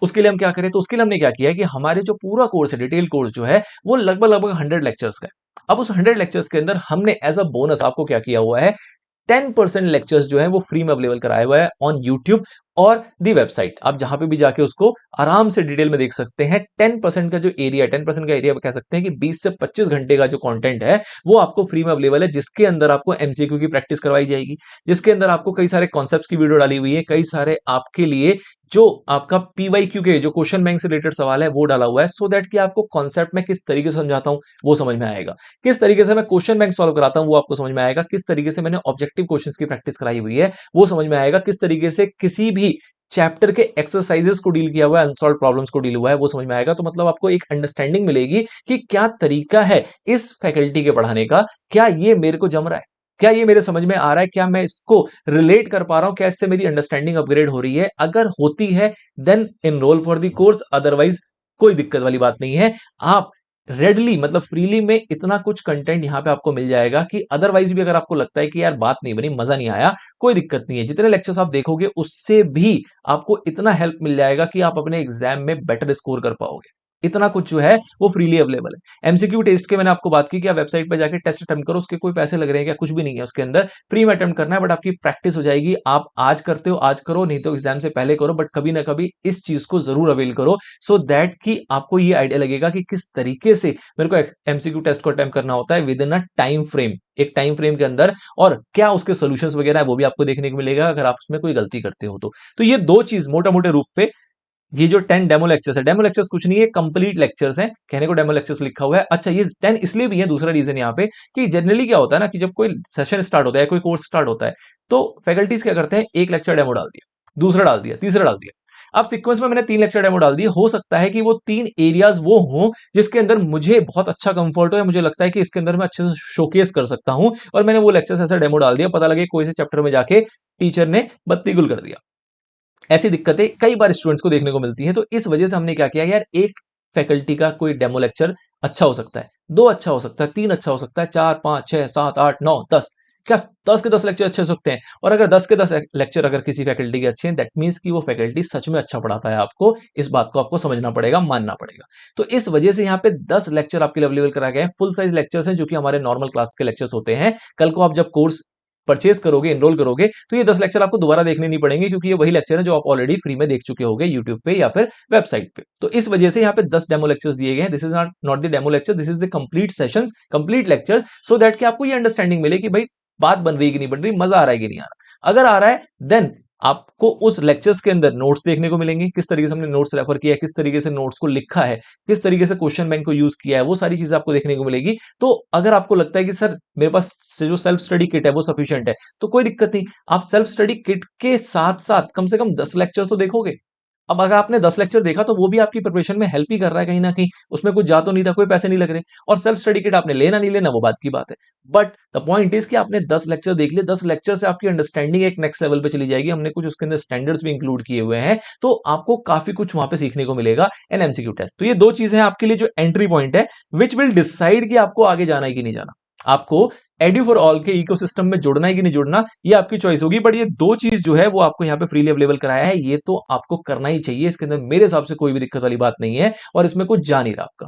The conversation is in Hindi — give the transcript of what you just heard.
उसके लिए हम क्या करें, तो उसके लिए हमने क्या किया है कि हमारे जो पूरा कोर्स है, डिटेल कोर्स जो है वो लगभग लगभग 100 लेक्चर्स का है। अब उस 100 लेक्चर्स के अंदर हमने एज अ बोनस आपको क्या किया हुआ है, 10% लेक्चर्स जो है वो फ्री में अवेलेबल कराया हुआ है ऑन यूट्यूब और दी वेबसाइट। आप जहां पे भी जाके उसको आराम से डिटेल में देख सकते हैं। 10% का जो एरिया, 10% का एरिया कह सकते हैं कि 20 से 25 घंटे का जो कंटेंट है वो आपको फ्री में अवेलेबल है, जिसके अंदर आपको एमसीक्यू की प्रैक्टिस करवाई जाएगी, जिसके अंदर आपको कई सारे कॉन्सेप्ट्स की वीडियो डाली हुई है, कई सारे आपके लिए जो आपका पीवाईक्यू के जो क्वेश्चन बैंक से रिलेटेड सवाल है वो डाला हुआ है, सो दैट कि आपको कॉन्सेप्ट में किस तरीके से समझाता हूं वो समझ में आएगा, किस तरीके से मैं क्वेश्चन बैंक सॉल्व कराता हूं वो आपको समझ में आएगा, किस तरीके से मैंने ऑब्जेक्टिव क्वेश्चंस की प्रैक्टिस कराई हुई है वो समझ में आएगा, किस तरीके से किसी भी चैप्टर के एक्सरसाइजेस को डील किया हुआ है, अनसॉल्व प्रॉब्लम्स को डील हुआ है वो समझ में आएगा। तो मतलब आपको एक अंडरस्टैंडिंग मिलेगी कि क्या तरीका है इस फैकल्टी के पढ़ाने का, क्या ये मेरे को जम रहा है, क्या ये मेरे समझ में आ रहा है, क्या मैं इसको रिलेट कर पा रहा हूं, क्या इससे मेरी अंडरस्टैंडिंग अपग्रेड हो रही है। अगर होती है then enrol for the course, otherwise कोई दिक्कत वाली बात नहीं है। आप रेडली मतलब फ्रीली में इतना कुछ कंटेंट यहां पे आपको मिल जाएगा कि अदरवाइज भी अगर आपको लगता है कि यार बात नहीं बनी, मजा नहीं आया, कोई दिक्कत नहीं है। जितने लेक्चर्स आप देखोगे उससे भी आपको इतना हेल्प मिल जाएगा कि आप अपने एग्जाम में बेटर स्कोर कर पाओगे। इतना कुछ जो है वो फ्रीली अवेलेबल है। एमसीक्यू टेस्ट के मैंने आपको बात की कि आप वेबसाइट पे जाके टेस्ट अटेम्प्ट करो, उसके कोई पैसे लग रहे हैं क्या, कुछ भी नहीं है उसके अंदर, फ्री में अटेम्प्ट करना है, बट आपकी प्रैक्टिस हो जाएगी। आप आज करते हो आज करो, नहीं तो एग्जाम से पहले करो, बट कभी ना कभी इस चीज को जरूर अवेल करो, सो दैट कि आपको ये आइडिया लगेगा कि किस तरीके से मेरे को एमसीक्यू टेस्ट को अटेम्प्ट करना होता है with in a time frame, एक टाइम फ्रेम के अंदर, और क्या उसके सोल्यूशंस वगैरह है वो भी आपको देखने को मिलेगा अगर आप उसमें कोई गलती करते हो तो ये दो चीज मोटा मोटे रूप पे, ये जो 10 डेमो लेक्चर्स है, डेमो लेक्चर्स कुछ नहीं है, कंप्लीट लेक्चर्स हैं, कहने को डेमो लेक्चर्स लिखा हुआ है। अच्छा, ये 10 इसलिए भी है, दूसरा रीजन यहाँ पे कि जनरली क्या होता है ना कि जब कोई सेशन स्टार्ट होता है, कोई कोर्स स्टार्ट होता है, तो फैकल्टीज क्या करते हैं, एक लेक्चर डेमो डाल दिया, दूसरा डाल दिया, तीसरा डाल दिया। अब सीक्वेंस में मैंने 3 लेक्चर डेमो डाल दिए, हो सकता है कि वो 3 एरियाज वो हों जिसके अंदर मुझे बहुत अच्छा कंफर्ट हो, या मुझे लगता है कि इसके अंदर मैं अच्छे से शोकेस कर सकता हूं, और मैंने वो लेक्चर ऐसा डेमो डाल दिया, पता लगे कोई से चैप्टर में जाके टीचर ने बत्ती गुल कर दिया। ऐसी दिक्कतें कई बार स्टूडेंट्स को देखने को मिलती हैं। तो इस वजह से हमने क्या किया यार, एक फैकल्टी का कोई डेमो लेक्चर अच्छा हो सकता है, 2 अच्छा हो सकता है, 3 अच्छा हो सकता है, 4 5 6 7 8 9 10, क्या 10 के 10 लेक्चर अच्छे हो सकते हैं। और अगर 10 के 10 लेक्चर अगर किसी फैकल्टी के अच्छे हैं, दैट मींस कि वो फैकल्टी सच में अच्छा पढ़ाता है। आपको इस बात को आपको समझना पड़ेगा, मानना पड़ेगा। तो इस वजह से यहाँ पे 10 लेक्चर आपके लिए अवेलेबल कराए गए हैं, फुल साइज लेक्चर्स हैं जो कि हमारे नॉर्मल क्लास के लेक्चर्स होते हैं। कल को आप जब कोर्स परचेज करोगे, एनरोल करोगे, तो ये 10 लेक्चर आपको दोबारा देखने नहीं पड़ेंगे, क्योंकि ये वही लेक्चर है जो आप ऑलरेडी फ्री में देख चुके होगे यूट्यूब पे या फिर वेबसाइट पे। तो इस वजह से यहाँ पे 10 डेमो लेक्चर्स दिए गए हैं। This is not the demo lecture, this is the complete sessions, complete lecture, so that कि आपको ये अंडरस्टैंडिंग मिले कि भाई बात बन रही है कि नहीं बन रही, मजा आ रहा है कि नहीं आ रहा। अगर आ रहा है देन आपको उस लेक्चर्स के अंदर नोट्स देखने को मिलेंगे, किस तरीके से हमने नोट्स रेफर किया है, किस तरीके से नोट्स को लिखा है, किस तरीके से क्वेश्चन बैंक को यूज किया है, वो सारी चीजें आपको देखने को मिलेगी। तो अगर आपको लगता है कि सर मेरे पास जो सेल्फ स्टडी किट है वो सफिशिएंट है, तो कोई दिक्कत नहीं, आप सेल्फ स्टडी किट के साथ साथ कम से कम 10 लेक्चर्स तो देखोगे। अब अगर आपने 10 लेक्चर देखा तो वो भी आपकी प्रिपरेशन में हेल्प ही कर रहा है कहीं ना कहीं, उसमें कुछ जा तो नहीं था, कोई पैसे नहीं लग रहे। और सेल्फ स्टडी किट आपने लेना नहीं लेना वो बात की बात है, बट द पॉइंट इज कि आपने 10 लेक्चर देख लिए, 10 लेक्चर से आपकी अंडरस्टैंडिंग एक नेक्स्ट लेवल पे चली जाएगी। हमने कुछ उसके अंदर स्टैंडर्ड्स भी इंक्लूड किए हुए हैं, तो आपको काफी कुछ वहां पे सीखने को मिलेगा एन एमसीक्यू टेस्ट। तो ये दो चीजें हैं आपके लिए जो एंट्री पॉइंट है, विच विल डिसाइड कि आपको आगे जाना है कि नहीं जाना। आपको एड्यू फॉर ऑल के इकोसिस्टम में जुड़ना है कि नहीं जुड़ना, ये आपकी चॉइस होगी, बट ये दो चीज जो है वो आपको यहाँ पे फ्रीली अवेलेबल कराया है, ये तो आपको करना ही चाहिए। इसके अंदर मेरे हिसाब से कोई भी दिक्कत वाली बात नहीं है, और इसमें कुछ जा नहीं रहा आपका।